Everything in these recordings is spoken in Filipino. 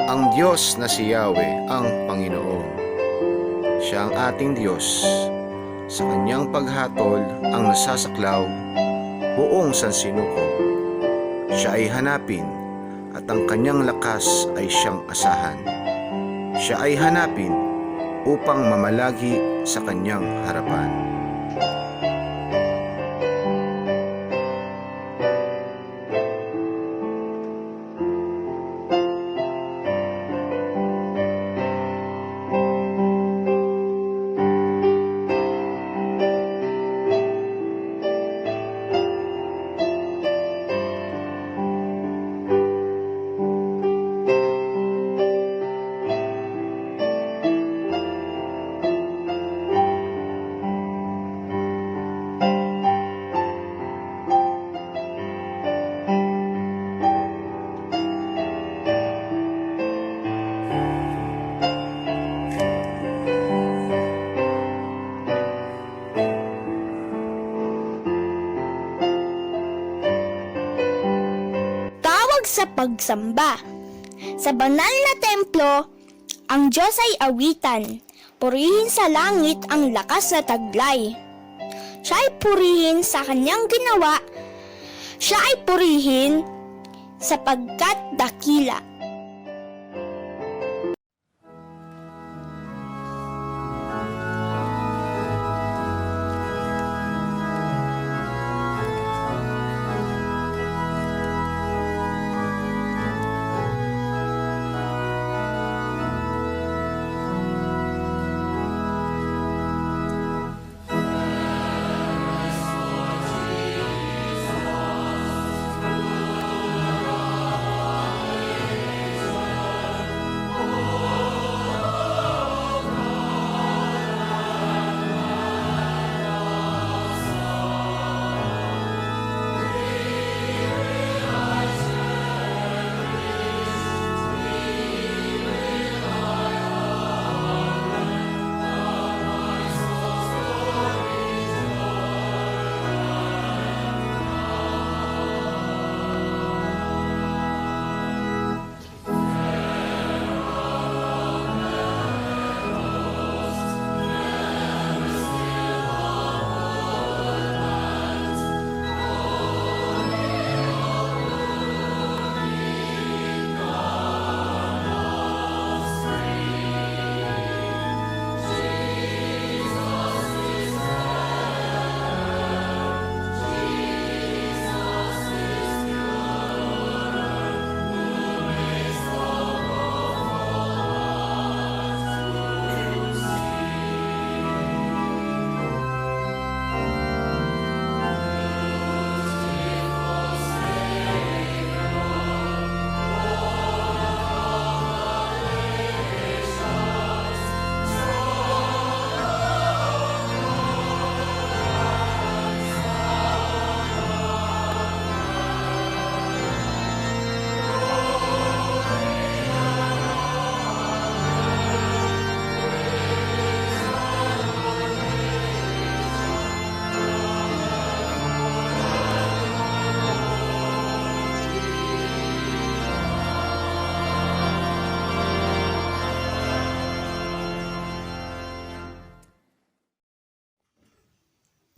Ang Diyos na si Yahweh ang Panginoon. Siya ang ating Diyos. Sa kanyang paghatol ang nasasaklaw buong sansinukob. Siya ay hanapin at ang kanyang lakas ay siyang asahan. Siya ay hanapin upang mamalagi sa kanyang harapan. Sa pagsamba. Sa banal na templo, ang Diyos ay awitan. Purihin sa langit ang lakas na taglay. Siya ay purihin sa kanyang ginawa. Siya ay purihin sapagkat dakila.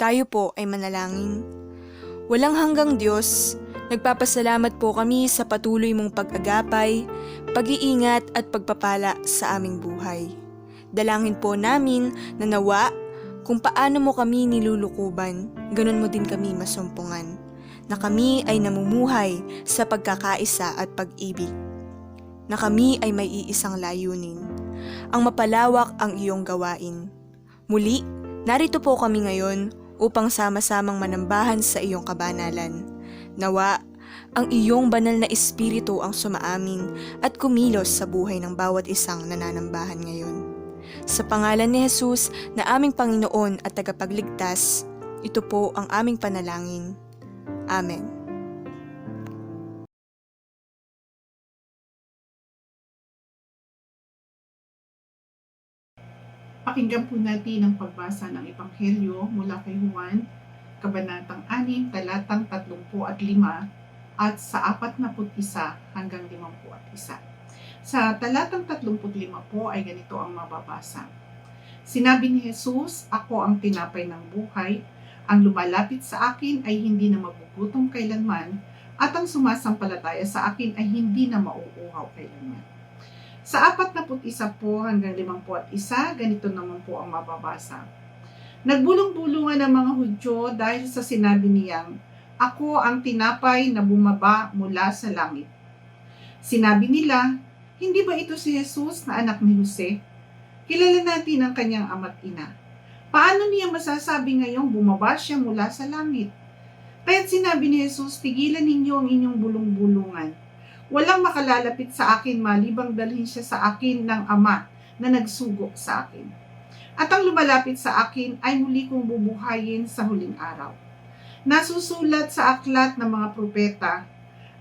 Tayo po ay manalangin. Walang hanggang Diyos, nagpapasalamat po kami sa patuloy mong pag-agapay, pag-iingat at pagpapala sa aming buhay. Dalangin po namin na nawa kung paano mo kami nilulukuban, ganun mo din kami masumpungan, na kami ay namumuhay sa pagkakaisa at pag-ibig, na kami ay may iisang layunin, ang mapalawak ang iyong gawain. Muli, narito po kami ngayon upang sama-samang manambahan sa iyong kabanalan. Nawa, ang iyong banal na espiritu ang sumaamin at kumilos sa buhay ng bawat isang nananambahan ngayon. Sa pangalan ni Jesus na aming Panginoon at tagapagligtas, ito po ang aming panalangin. Amen. Pakinggan po natin ang pagbasa ng Ebanghelyo mula kay Juan, Kabanatang 6, talatang 35 at sa 41 hanggang 51. Sa talatang 35 po ay ganito ang mababasa. Sinabi ni Jesus, "Ako ang tinapay ng buhay. Ang lumalapit sa akin ay hindi na magugutom kailanman, at ang sumasampalataya sa akin ay hindi na mauuhaw kailanman." Sa 41 po hanggang 51, ganito naman po ang mababasa. Nagbulong-bulungan ang mga Hudyo dahil sa sinabi niyang, "Ako ang tinapay na bumaba mula sa langit." Sinabi nila, "Hindi ba ito si Jesus na anak ni Jose? Kilala natin ang kanyang ama't ina. Paano niya masasabi ngayong bumaba siya mula sa langit?" Kaya't sinabi ni Jesus, "Tigilan ninyo ang inyong bulong-bulungan. Walang makalalapit sa akin malibang dalhin siya sa akin ng Ama na nagsugo sa akin. At ang lumalapit sa akin ay muli kong bubuhayin sa huling araw." Nasusulat sa aklat ng mga propeta,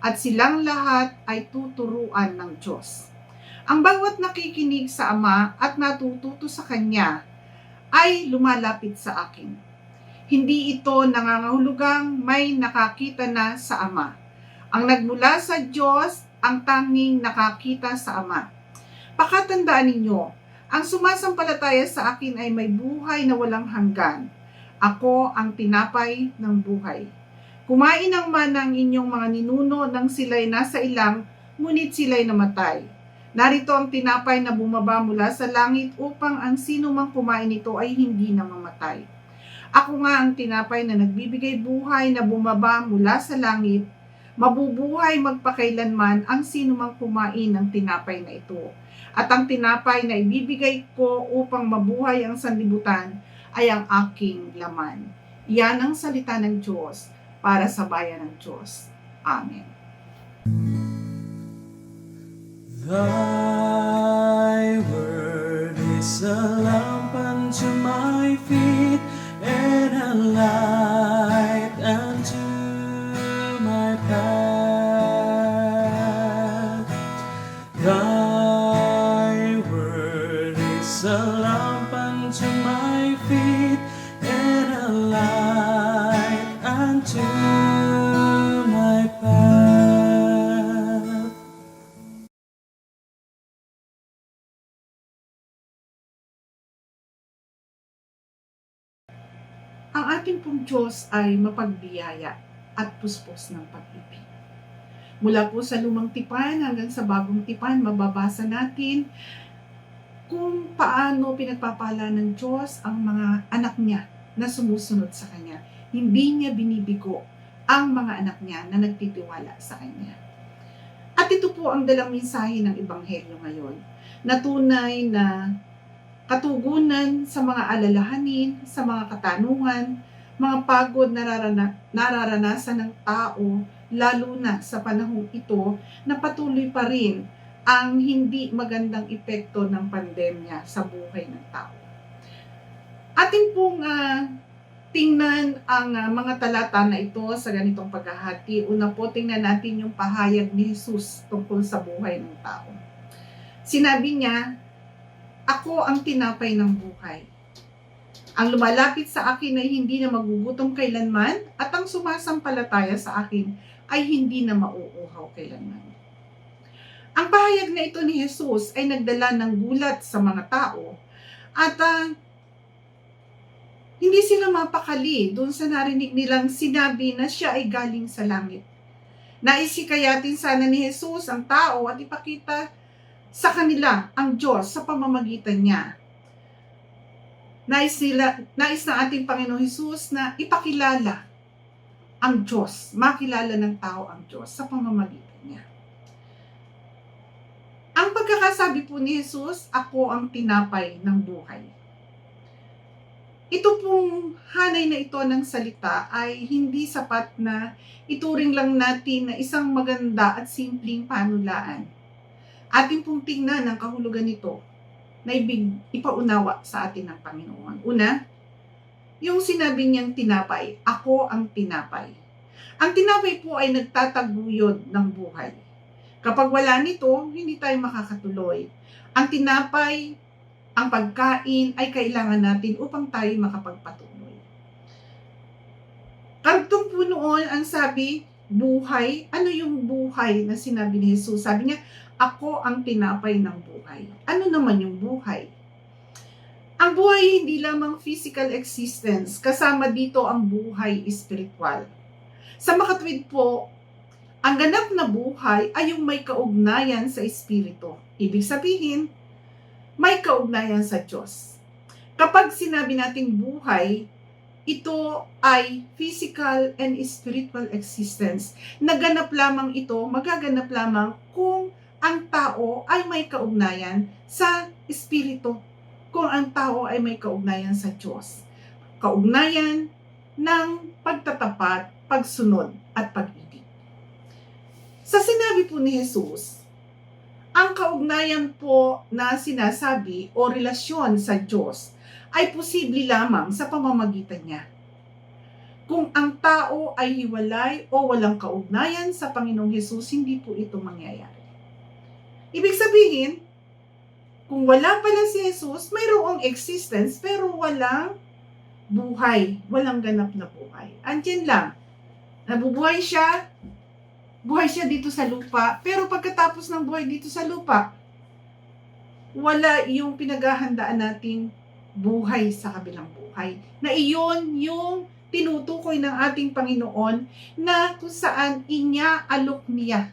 at silang lahat ay tuturuan ng Diyos. Ang bawat nakikinig sa Ama at natututo sa Kanya ay lumalapit sa akin. Hindi ito nangangahulugang may nakakita na sa Ama. Ang nagmula sa Diyos ang tanging nakakita sa Ama. Pakatandaan ninyo, ang sumasampalataya sa akin ay may buhay na walang hanggan. Ako ang tinapay ng buhay. Kumain ng mana ang inyong mga ninuno nang sila'y nasa ilang, ngunit sila'y namatay. Narito ang tinapay na bumaba mula sa langit upang ang sino mang kumain nito ay hindi na mamatay. Ako nga ang tinapay na nagbibigay buhay na bumaba mula sa langit. Mabubuhay magpakailanman ang sino mang kumain ng tinapay na ito. At ang tinapay na ibibigay ko upang mabuhay ang sanlibutan ay ang aking laman. Iyan ang salita ng Diyos para sa bayan ng Diyos. Amen. Thy word is a lamp unto my feet and a light unto my path. Thy word is a lamp unto my feet and a light unto my path. Ang ating pong Diyos ay mapagbiyaya at puspos ng pag-ibig. Mula po sa lumang tipan hanggang sa bagong tipan, mababasa natin kung paano pinagpapala ng Diyos ang mga anak niya na sumusunod sa Kanya. Hindi niya binibigo ang mga anak niya na nagtitiwala sa Kanya. At ito po ang dalang mensahe ng Ebanghelyo ngayon, na tunay na katugunan sa mga alalahanin, sa mga katanungan, mga pagod nararanasan ng tao, lalo na sa panahong ito na patuloy pa rin ang hindi magandang epekto ng pandemya sa buhay ng tao. Atin pong tingnan ang mga talata na ito sa ganitong paghahati. Una po, tingnan natin yung pahayag ni Jesus tungkol sa buhay ng tao. Sinabi niya, "Ako ang tinapay ng buhay. Ang lumalapit sa akin ay hindi na magugutom kailanman, at ang sumasampalataya sa akin ay hindi na mauuhaw kailanman." Ang pahayag na ito ni Jesus ay nagdala ng gulat sa mga tao, at hindi sila mapakali doon sa narinig nilang sinabi na siya ay galing sa langit. Naisikayatin sana ni Jesus ang tao at ipakita sa kanila ang Diyos sa pamamagitan niya. Nais ng ating Panginoong Hesus na ipakilala ang Diyos, makilala ng tao ang Diyos sa pamamagitan niya. Ang pagkakasabi po ni Jesus, "Ako ang tinapay ng buhay." Ito pong hanay na ito ng salita ay hindi sapat na ituring lang natin na isang maganda at simpleng panulaan. Atin pong tingnan ang kahulugan nito na ipaunawa sa atin ng Panginoon. Una, yung sinabi niyang tinapay, "Ako ang tinapay." Ang tinapay po ay nagtataguyod ng buhay. Kapag wala nito, hindi tayo makakatuloy. Ang tinapay, ang pagkain ay kailangan natin upang tayo makapagpatuloy. Karugtong po noon ang sabi, buhay. Ano yung buhay na sinabi ni Jesus? Sabi niya, ako ang tinapay ng buhay. Ano naman yung buhay? Ang buhay hindi lamang physical existence, kasama dito ang buhay spiritual. Sa makatwid po, ang ganap na buhay ay yung may kaugnayan sa Espiritu. Ibig sabihin, may kaugnayan sa Diyos. Kapag sinabi nating buhay, ito ay physical and spiritual existence. Naganap lamang ito, magaganap lamang kung ang tao ay may kaugnayan sa Espiritu. Kung ang tao ay may kaugnayan sa Diyos. Kaugnayan ng pagtatapat, pagsunod, at pag-ibig. Sa sinabi po ni Jesus, ang kaugnayan po na sinasabi o relasyon sa Diyos ay posible lamang sa pamamagitan niya. Kung ang tao ay hiwalay o walang kaugnayan sa Panginoong Jesus, hindi po ito mangyayari. Ibig sabihin, kung wala pala si Jesus, mayroong existence pero walang buhay, walang ganap na buhay. Andyan lang, nabubuhay siya, buhay siya dito sa lupa, pero pagkatapos ng buhay dito sa lupa, wala yung pinaghahandaan nating buhay sa kabilang buhay. Na iyon yung tinutukoy ng ating Panginoon na kung saan inyaalok niya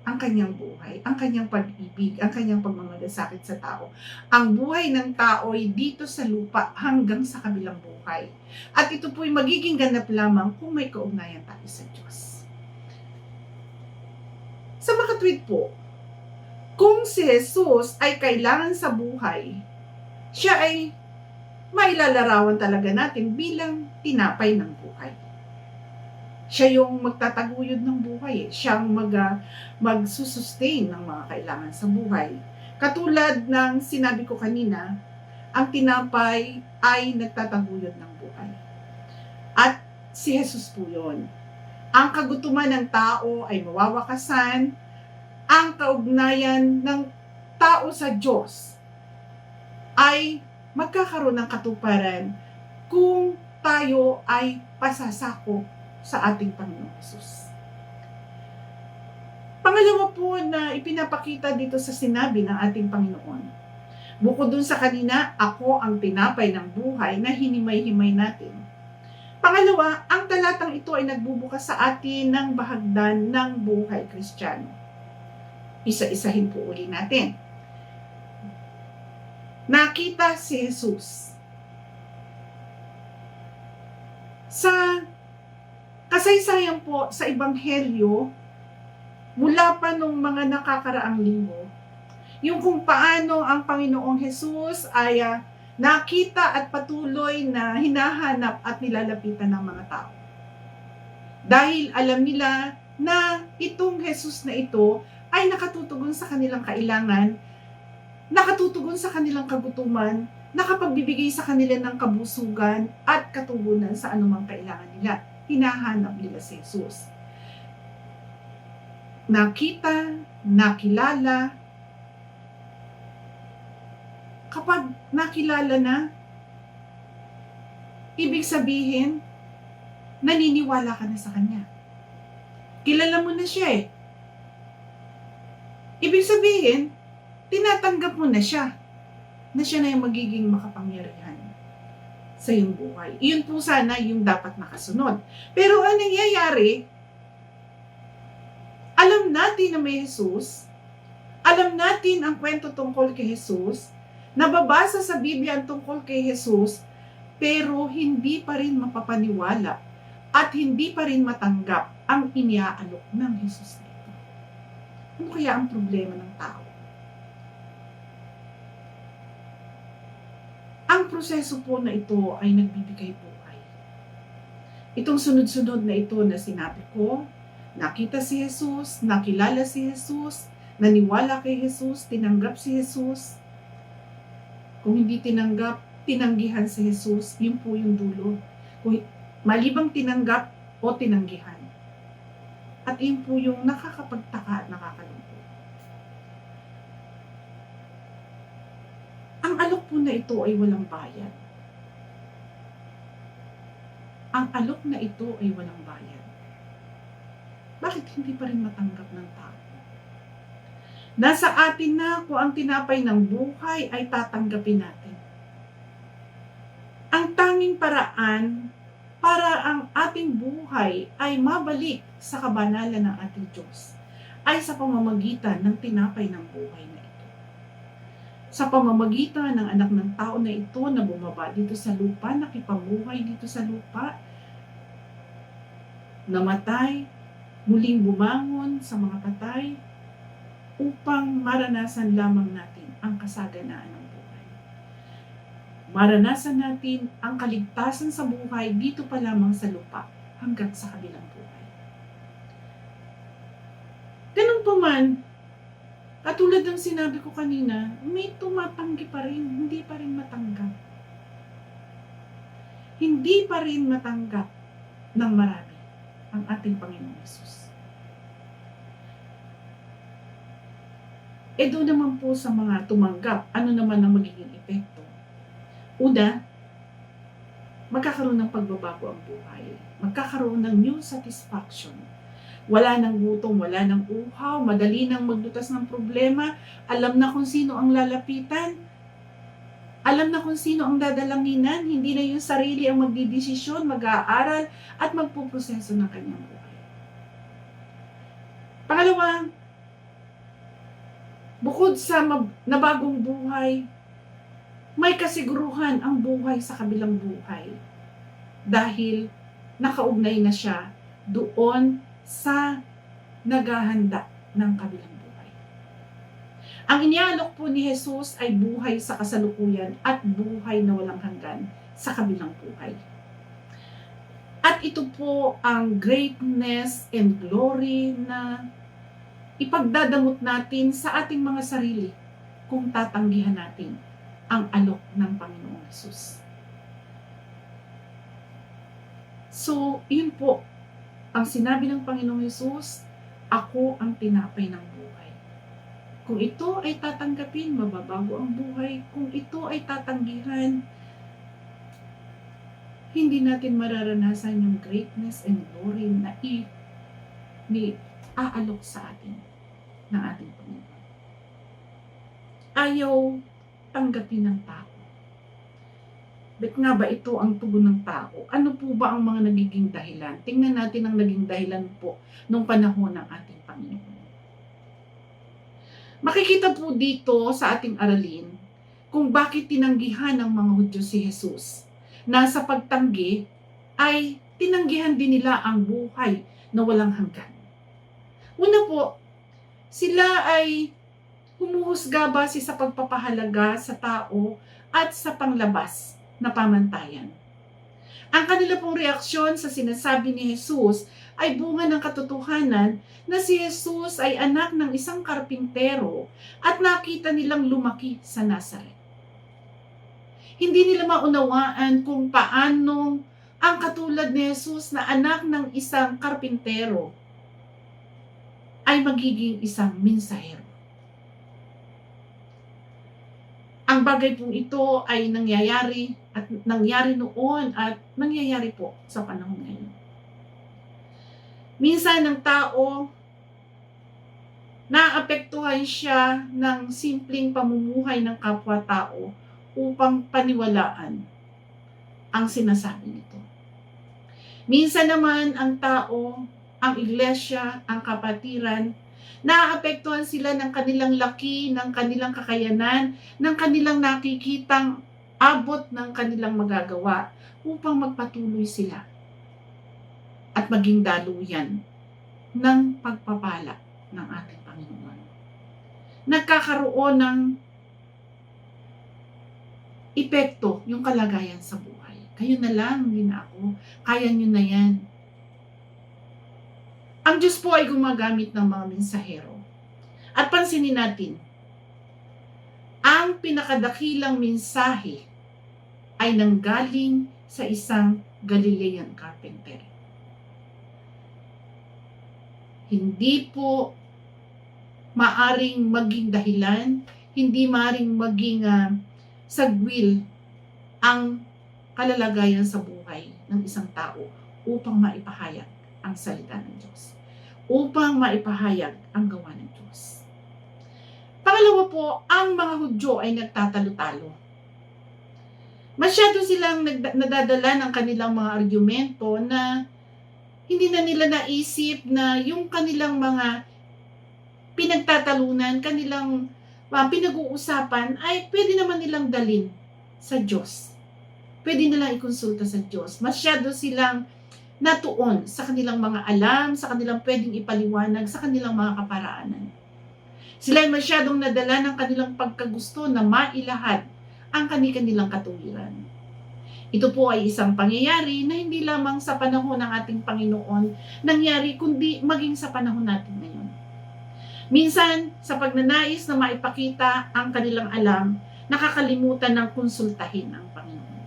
ang kanyang buhay, ang kanyang pag-ibig, ang kanyang pagmamalasakit sa tao. Ang buhay ng tao ay dito sa lupa hanggang sa kabilang buhay. At ito po'y magiging ganap lamang kung may kaugnayan tayo sa Diyos. Sa makatwid po, kung si Jesus ay kailangan sa buhay, siya ay mailalarawan talaga natin bilang tinapay ng buhay. Siya yung magtataguyod ng buhay. Siya ang magsusustain ng mga kailangan sa buhay. Katulad ng sinabi ko kanina, ang tinapay ay nagtataguyod ng buhay. At si Jesus po yun. Ang kagutuman ng tao ay mawawakasan. Ang kaugnayan ng tao sa Diyos ay magkakaroon ng katuparan kung tayo ay pasasako sa ating Panginoong Jesus. Pangalawa po na ipinapakita dito sa sinabi ng ating Panginoon, bukod dun sa kanina, ako ang tinapay ng buhay na hinimay-himay natin. Pangalawa, ang talatang ito ay nagbubukas sa atin ng bahagdan ng buhay Kristiyano. Isa-isahin po uli natin. Nakita si Jesus sa kasaysayan po sa Ebanghelyo mula pa nung mga nakakaraang linggo, yung kung paano ang Panginoong Jesus ay nakita at patuloy na hinahanap at nilalapitan ng mga tao. Dahil alam nila na itong Jesus na ito ay nakatutugon sa kanilang kailangan, nakatutugon sa kanilang kagutuman, nakapagbibigay sa kanila ng kabusugan at katugunan sa anumang kailangan nila. Hinahanap nila si Jesus. Nakita, nakilala. Kapag nakilala na, ibig sabihin, naniniwala ka na sa Kanya. Kilala mo na siya eh. Ibig sabihin, tinatanggap mo na siya na yung magiging makapangyarihan sa iyong buhay. Iyon po sana yung dapat nakasunod. Pero ang nangyayari, alam natin na may Jesus, alam natin ang kwento tungkol kay Jesus, nababasa sa Biblia ang tungkol kay Jesus, pero hindi pa rin mapapaniwala at hindi pa rin matanggap ang iniaalok ng Jesus na ito. Ano kaya ang problema ng tao? Ang proseso po na ito ay nagbibigay buhay. Itong sunod-sunod na ito na sinabi ko, nakita si Jesus, nakilala si Jesus, naniwala kay Jesus, tinanggap si Jesus. Kung hindi tinanggap, tinanggihan si Jesus, yun po yung dulo. Kung malibang tinanggap o tinanggihan. At yun po yung nakakapagtaka at nakakalungkot. Ang alok po na ito ay walang bayad. Ang alok na ito ay walang bayad. bakit hindi pa rin matanggap ng tao? Nasa atin na kung ang tinapay ng buhay ay tatanggapin natin. Ang tanging paraan para ang ating buhay ay mabalik sa kabanalan ng ating Diyos ay sa pamamagitan ng tinapay ng buhay na ito. Sa pamamagitan ng anak ng tao na ito na bumaba dito sa lupa, nakipamuhay dito sa lupa, namatay, muling bumangon sa mga patay, upang maranasan lamang natin ang kasaganaan ng buhay. Maranasan natin ang kaligtasan sa buhay dito pa lamang sa lupa hanggang sa kabilang buhay. Ganun pa man, katulad ng sinabi ko kanina, may tumatanggi pa rin, hindi pa rin matanggap. Hindi pa rin matanggap ng marami ang ating Panginoong Hesus. Doon naman po sa mga tumanggap, ano naman ang magiging epekto? Una, magkakaroon ng pagbabago ang buhay. Magkakaroon ng new satisfaction. Wala nang gutom, wala nang uhaw, madali nang maglutas ng problema, alam na kung sino ang lalapitan, alam na kung sino ang dadalanginan, hindi na yung sarili ang magdidesisyon, mag-aaral, at magpuproseso ng kanyang buhay. Pangalawa, bukod sa nabagong buhay, may kasiguruhan ang buhay sa kabilang buhay dahil nakaugnay na siya doon sa naghahanda ng kabilang buhay. Ang inialok po ni Jesus ay buhay sa kasalukuyan at buhay na walang hanggan sa kabilang buhay. At ito po ang greatness and glory na ipagdadamot natin sa ating mga sarili kung tatanggihan natin ang alok ng Panginoong Hesus. So, yun po ang sinabi ng Panginoong Hesus, ako ang tinapay ng buhay. Kung ito ay tatanggapin, mababago ang buhay. Kung ito ay tatanggihan, hindi natin mararanasan yung greatness and glory na aalok sa atin ng ating Panginoon. Ayaw tanggapin ng tao. Ba't nga ba ito ang tugon ng tao? Ano po ba ang mga nagiging dahilan? Tingnan natin ang naging dahilan po nung panahon ng ating Panginoon. Makikita po dito sa ating aralin kung bakit tinanggihan ng mga Hudyo si Jesus na sa pagtanggi ay tinanggihan din nila ang buhay na walang hanggan. Una po, sila ay humuhusga base sa pagpapahalaga sa tao at sa panglabas na pamantayan. Ang kanila pong reaksyon sa sinasabi ni Jesus ay bunga ng katotohanan na si Jesus ay anak ng isang karpintero at nakita nilang lumaki sa Nazaret. Hindi nila maunawaan kung paano ang katulad ni Jesus na anak ng isang karpintero ay magiging isang mensahero. Ang bagay pong ito ay nangyayari noon at nangyayari po sa panahon ngayon. Minsan ng tao, naapektuhan siya ng simpleng pamumuhay ng kapwa-tao upang paniwalaan ang sinasabi nito. Minsan naman ang tao, ang iglesia, ang kapatiran, naapektuhan sila ng kanilang laki, ng kanilang kakayanan, ng kanilang nakikitang abot ng kanilang magagawa upang magpatuloy sila at maging daluyan ng pagpapala ng ating Panginoon. Nagkakaroon ng epekto yung kalagayan sa buhay. Kayo na lang, hindi na ako. Kaya nyo na yan. Ang Diyos po ay gumagamit ng mga mensahero. At pansinin natin, ang pinakadakilang mensahe ay nanggaling sa isang Galilean carpenter. Hindi po maaring maging dahilan, hindi maaring maging sagwil ang kalalagayan sa buhay ng isang tao upang maipahayag ang salita ng Diyos. upang maipahayag ang gawa ng Diyos. Pangalawa po, ang mga Hudyo ay nagtatalo-talo. Masyado silang nadadala ng kanilang mga argumento na hindi na nila naisip na yung kanilang mga pinagtatalunan, kanilang pinag-uusapan ay pwede naman nilang dalin sa Diyos. Pwede nilang ikonsulta sa Diyos. Masyado silang natuon sa kanilang mga alam, sa kanilang pwedeng ipaliwanag, sa kanilang mga kaparaanan. Sila ay masyadong nadala ng kanilang pagkagusto na mailahad ang kanilang katuwiran. Ito po ay isang pangyayari na hindi lamang sa panahon ng ating Panginoon nangyari, kundi maging sa panahon natin ngayon. Minsan, sa pagnanais na maipakita ang kanilang alam, nakakalimutan ng konsultahin ang Panginoon.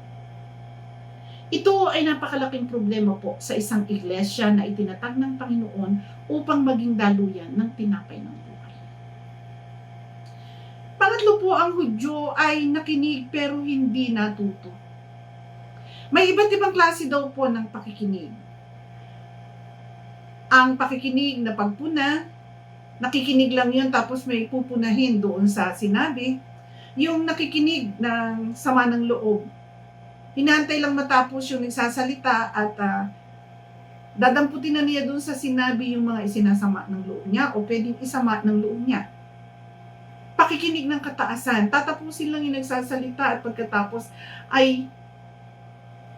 Ito ay napakalaking problema po sa isang iglesia na itinatag ng Panginoon upang maging daluyan ng tinapay ng buhay. Pangatlo po, ang Hudyo ay nakinig pero hindi natuto. May iba't ibang klase daw po ng pakikinig. Ang pakikinig na pagpuna, nakikinig lang yun tapos may pupunahin doon sa sinabi. Yung nakikinig ng sama ng loob, hinantay lang matapos yung nagsasalita at dadamputin na niya doon sa sinabi yung mga isinasama ng loob niya o pwedeng isama ng loob niya. Pakikinig ng kataasan, tatapusin lang yung nagsasalita at pagkatapos ay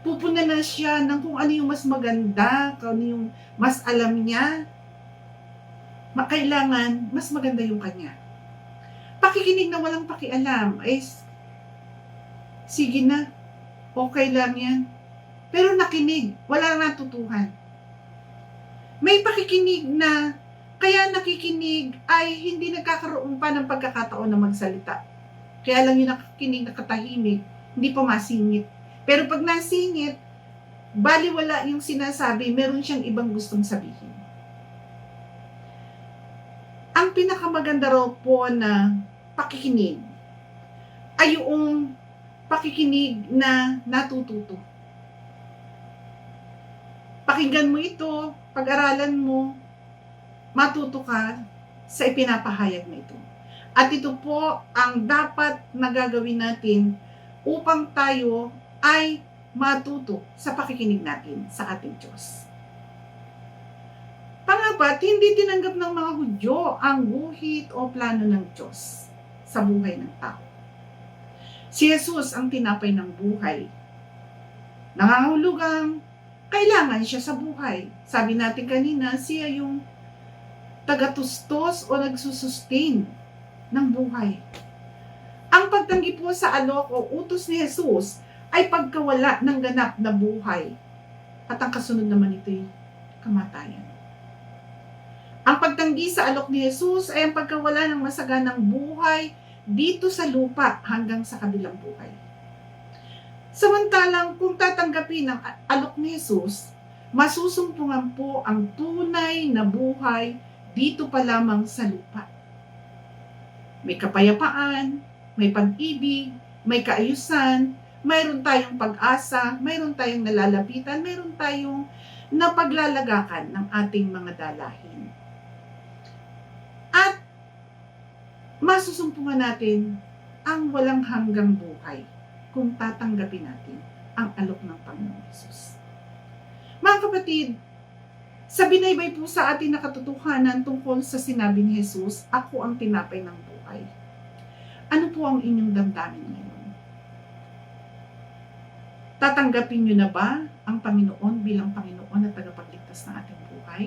pupuna na siya ng kung ano yung mas maganda, kung ano yung mas alam niya. Kailangan mas maganda yung kanya. Pakikinig na walang pakialam ay sige na, okay lang yan. Pero nakinig, wala nang natutuhan. May pakikinig na kaya nakikinig ay hindi nagkakaroon pa ng pagkakataon na magsalita. Kaya lang yung nakikinig na katahimik, hindi pa masingit. Pero pag nasingit, baliwala yung sinasabi, meron siyang ibang gustong sabihin. Ang pinakamaganda raw po na pakikinig ay yung pakikinig na natututo. Pakinggan mo ito, pag-aralan mo, matuto ka sa ipinapahayag na ito. At ito po ang dapat na gagawin natin upang tayo ay matuto sa pakikinig natin sa ating Diyos. Pangapat, hindi tinanggap ng mga Hudyo ang guhit o plano ng Diyos sa buhay ng tao. Si Jesus ang tinapay ng buhay. Nangangahulugang kailangan siya sa buhay. Sabi natin kanina, siya yung tagatustos o nagsusustain ng buhay. Ang pagtanggi po sa alok o utos ni Jesus ay pagkawala ng ganap na buhay. At ang kasunod naman ito'y kamatayan. Ang pagtanggi sa alok ni Jesus ay ang pagkawala ng masaganang buhay dito sa lupa hanggang sa kabilang buhay. Samantalang kung tatanggapin ang alok ni Jesus, masusumpungan po ang tunay na buhay dito pa lamang sa lupa. May kapayapaan, may pag-ibig, may kaayusan, mayroon tayong pag-asa, mayroon tayong nalalapitan, mayroon tayong napaglalagakan ng ating mga dalahin. At masusumpungan natin ang walang hanggang buhay kung tatanggapin natin ang alok ng Panginoon Jesus. Mga kapatid, sa binaybay po sa atin na katotohanan tungkol sa sinabi ni Jesus, ako ang tinapay ng buhay. Ano po ang inyong damdamin ngayon? Tatanggapin niyo na ba ang Panginoon bilang Panginoon at tagapagligtas ng ating buhay?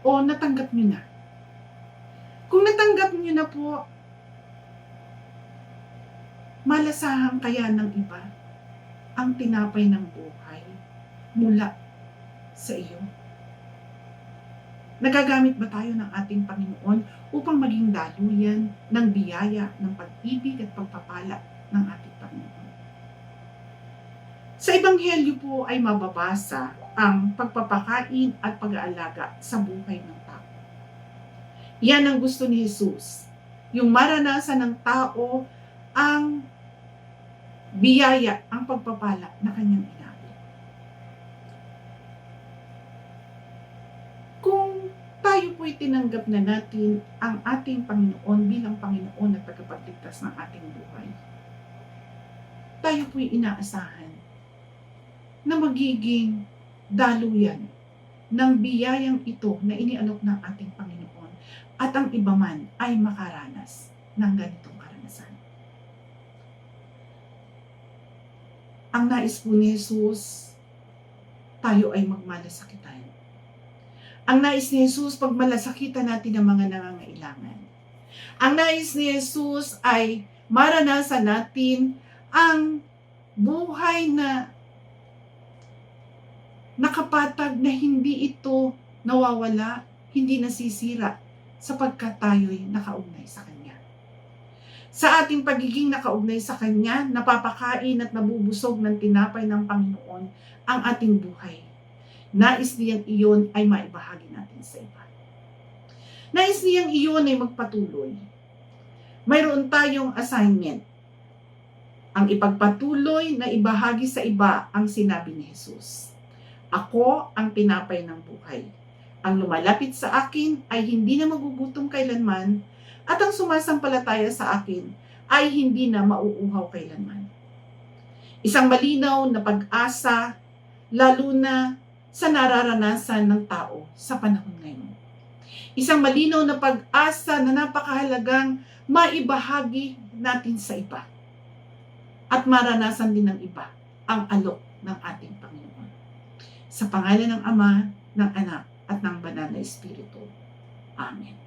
O natanggap niyo na? Kung natanggap niyo na po, malasahan kaya ng iba ang tinapay ng buhay mula sa iyo? Nagagamit ba tayo ng ating Panginoon upang maging daluyan ng biyaya, ng pag-ibig at pagpapala ng ating Panginoon? Sa Ebanghelyo po ay mababasa ang pagpapakain at pag-aalaga sa buhay ng tao. Yan ang gusto ni Jesus. Yung maranasan ng tao ang biyaya, ang pagpapala na kanyang inaabot. Kung po'y tinanggap na natin ang ating Panginoon bilang Panginoon at tagapagligtas ng ating buhay, tayo po'y inaasahan na magiging daluyan ng biyayang ito na inialok ng ating Panginoon at ang iba man ay makaranas ng ganitong karanasan. Ang nais po ni Jesus, tayo ay magmalasakitan. Ang nais ni Jesus, pagmalasakitan natin ang mga nangangailangan. Ang nais ni Jesus ay maranasan natin ang buhay na nakapatag na hindi ito nawawala, hindi nasisira sapagkat tayo'y nakaugnay sa Kanya. Sa ating pagiging nakaugnay sa Kanya, napapakain at nabubusog ng tinapay ng Panginoon ang ating buhay. Nais niyang iyon ay maibahagi natin sa iba. Nais niyang iyon ay magpatuloy. Mayroon tayong assignment. Ang ipagpatuloy na ibahagi sa iba ang sinabi ni Jesus. Ako ang tinapay ng buhay. Ang lumalapit sa akin ay hindi na magugutom kailanman at ang sumasampalataya sa akin ay hindi na mauuhaw kailanman. Isang malinaw na pag-asa, lalo na sa nararanasan ng tao sa panahon ngayon. Isang malinaw na pag-asa na napakahalagang maibahagi natin sa iba at maranasan din ng iba ang alok ng ating Panginoon. Sa pangalan ng Ama, ng Anak, at ng Banal na Espiritu. Amen.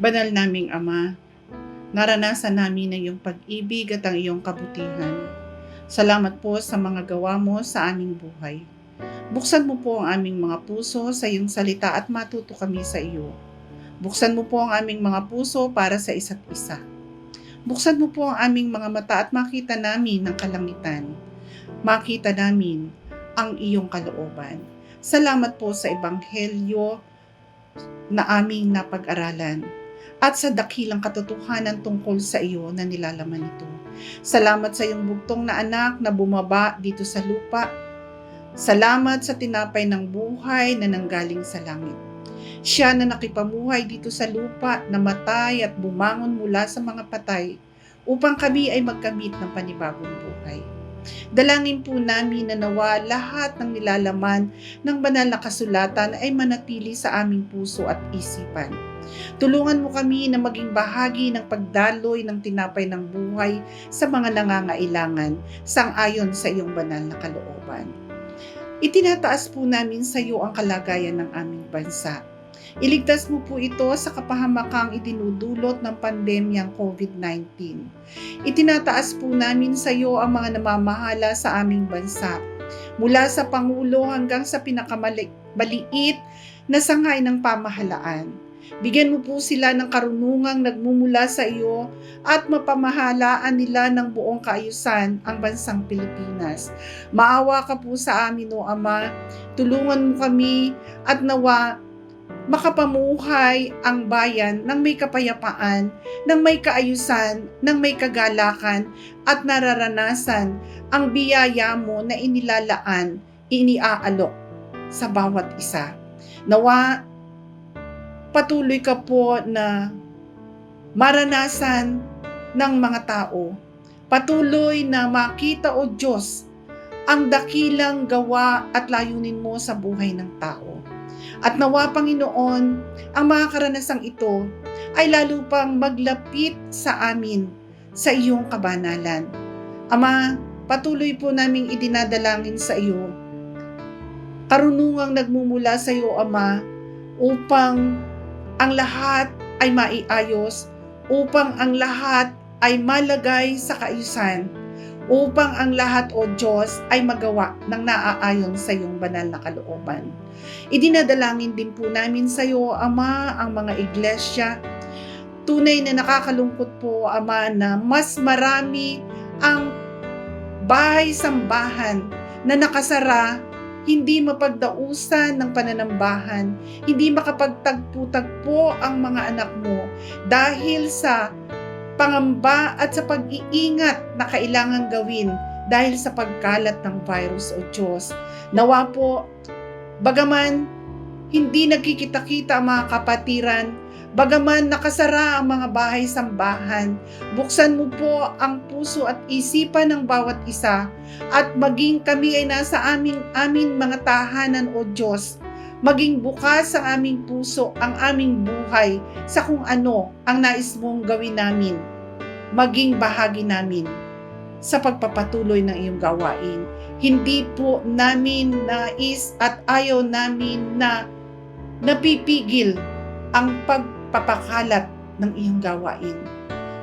Banal naming Ama, naranasan namin ang iyong pag-ibig at ang iyong kabutihan. Salamat po sa mga gawa mo sa aming buhay. Buksan mo po ang aming mga puso sa iyong salita at matuto kami sa iyo. Buksan mo po ang aming mga puso para sa isa't isa. Buksan mo po ang aming mga mata at makita namin ang kalangitan. Makita namin ang iyong kalooban. Salamat po sa ebanghelyo na aming napag-aralan at sa dakilang katotohanan tungkol sa iyo na nilalaman ito. Salamat sa iyong bugtong na anak na bumaba dito sa lupa. Salamat sa tinapay ng buhay na nanggaling sa langit. Siya na nakipamuhay dito sa lupa, namatay at bumangon mula sa mga patay upang kami ay magkamit ng panibagong buhay. Dalangin po namin na nawa lahat ng nilalaman ng banal na kasulatan ay manatili sa aming puso at isipan. Tulungan mo kami na maging bahagi ng pagdaloy ng tinapay ng buhay sa mga nangangailangan sang-ayon sa iyong banal na kalooban. Itinataas po namin sa iyo ang kalagayan ng aming bansa. Iligtas mo po ito sa kapahamakang idinudulot ng pandemyang COVID-19. Itinataas po namin sa iyo ang mga namamahala sa aming bansa, mula sa Pangulo hanggang sa pinakamaliit na sangay ng pamahalaan. Bigyan mo po sila ng karunungang nagmumula sa iyo at mapamahalaan nila ng buong kaayusan ang bansang Pilipinas. Maawa ka po sa amin, O Ama. Tulungan mo kami at nawa makapamuhay ang bayan ng may kapayapaan, ng may kaayusan, ng may kagalakan at nararanasan ang biyaya mo na inilalaan, iniaalok sa bawat isa. Nawa patuloy ka po na maranasan ng mga tao. Patuloy na makita, O Diyos, ang dakilang gawa at layunin mo sa buhay ng tao. At nawa, Panginoon, ang mga karanasang ito ay lalo pang maglapit sa amin sa iyong kabanalan. Ama, patuloy po naming idinadalangin sa iyo karunungang nagmumula sa iyo, Ama, upang ang lahat ay maiayos, upang ang lahat ay malagay sa kaayusan, upang ang lahat, O Diyos, ay magawa ng naaayon sa iyong banal na kalooban. Idinadalangin din po namin sa iyo, Ama, ang mga iglesia. Tunay na nakakalungkot po, Ama, na mas marami ang bahay-sambahan na nakasara, hindi mapagdausan ng pananambahan, hindi makapagtagpo-tagpo ang mga anak mo dahil sa pangamba at sa pag-iingat na kailangang gawin dahil sa pagkalat ng virus, O Diyos. Nawa po, bagaman hindi nagkikita-kita ang mga kapatiran, bagaman nakasara ang mga bahay-sambahan, buksan mo po ang puso at isipan ng bawat isa at maging kami ay nasa aming mga tahanan, O Diyos. Maging bukas ang aming puso, ang aming buhay sa kung ano ang nais mong gawin namin. Maging bahagi namin sa pagpapatuloy ng iyong gawain. Hindi po namin nais at ayaw namin na napipigil ang pagpapakalat ng iyong gawain.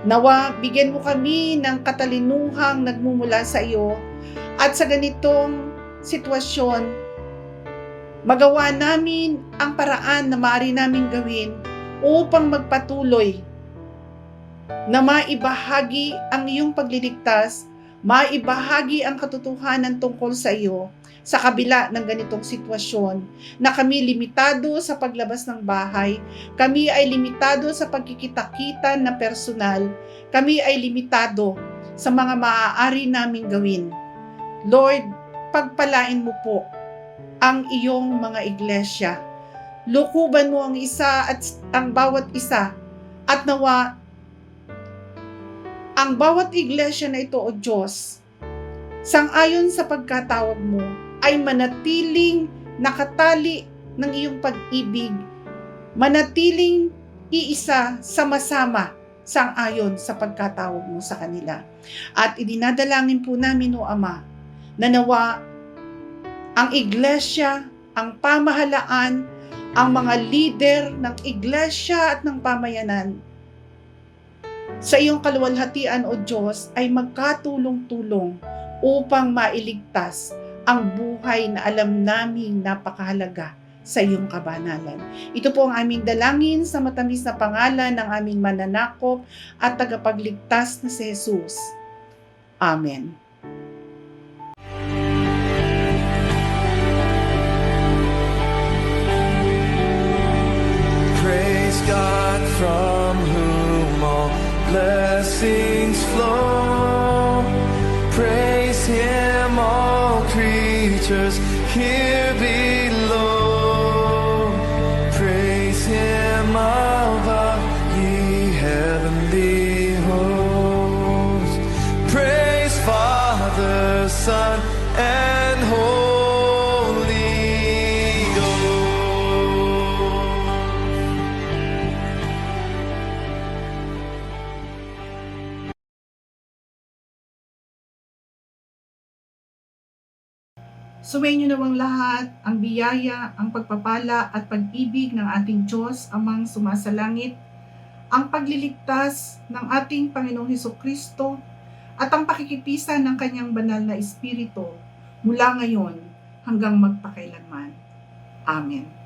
Nawa, bigyan mo kami ng katalinuhang nagmumula sa iyo at sa ganitong sitwasyon, magawa namin ang paraan na maaari namin gawin upang magpatuloy na maibahagi ang iyong pagliligtas, maibahagi ang katotohanan tungkol sa iyo sa kabila ng ganitong sitwasyon na kami limitado sa paglabas ng bahay, kami ay limitado sa pagkikita-kita na personal, kami ay limitado sa mga maaari naming gawin. Lord, pagpalain mo po ang iyong mga iglesia. Lukuban mo ang isa at ang bawat isa at nawa ang bawat iglesia na ito, O Diyos, sang-ayon sa pagkatawag mo, ay manatiling nakatali ng iyong pag-ibig, manatiling iisa sama-sama sang-ayon sa pagkatawag mo sa kanila. At idinadalangin po namin, O Ama, na nawa ang iglesia, ang pamahalaan, ang mga leader ng iglesia at ng pamayanan sa iyong kaluwalhatian, O Diyos, ay magkatulong-tulong upang mailigtas ang buhay na alam naming napakahalaga sa iyong kabanalan. Ito po ang aming dalangin sa matamis na pangalan ng aming mananakop at tagapagligtas na si Jesus. Amen. Praise God from whom all blessings flow. Praise Him, all creatures here below. Praise Him above, ye heavenly hosts. Praise Father, Son, and Holy Ghost. Sumayin niyo nawang lahat ang biyaya, ang pagpapala at pag-ibig ng ating Diyos amang sumasalangit, ang pagliligtas ng ating Panginoong Hesukristo at ang pakikipisan ng kanyang banal na Espiritu mula ngayon hanggang magpakailanman. Amen.